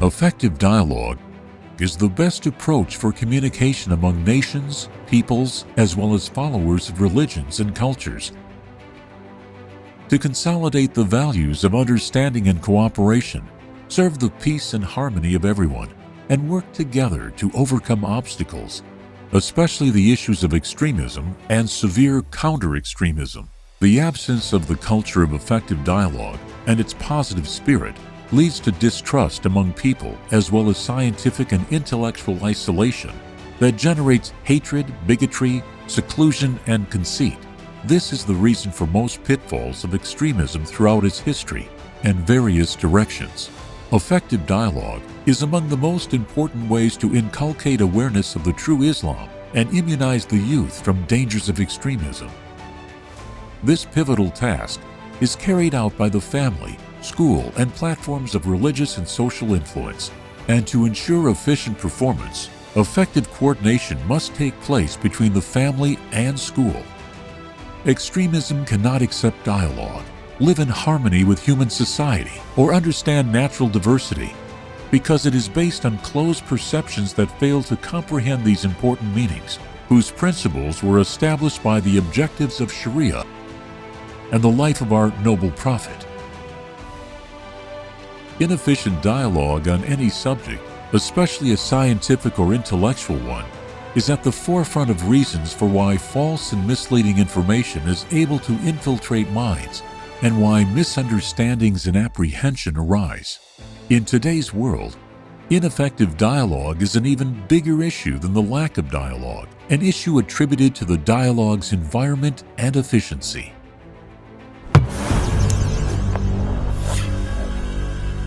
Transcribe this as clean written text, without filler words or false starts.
Effective dialogue is the best approach for communication among nations, peoples, as well as followers of religions and cultures. To consolidate the values of understanding and cooperation, serve the peace and harmony of everyone, and work together to overcome obstacles, especially the issues of extremism and severe counter-extremism. The absence of the culture of effective dialogue and its positive spirit leads to distrust among people, as well as scientific and intellectual isolation that generates hatred, bigotry, seclusion, and conceit. This is the reason for most pitfalls of extremism throughout its history and various directions. Effective dialogue is among the most important ways to inculcate awareness of the true Islam and immunize the youth from dangers of extremism. This pivotal task is carried out by the family, school, and platforms of religious and social influence, and to ensure efficient performance, effective coordination must take place between the family and school. Extremism cannot accept dialogue, live in harmony with human society, or understand natural diversity, because it is based on closed perceptions that fail to comprehend these important meanings, whose principles were established by the objectives of Sharia and the life of our noble Prophet. Inefficient dialogue on any subject, especially a scientific or intellectual one, is at the forefront of reasons for why false and misleading information is able to infiltrate minds and why misunderstandings and apprehension arise. In today's world, ineffective dialogue is an even bigger issue than the lack of dialogue, an issue attributed to the dialogue's environment and efficiency.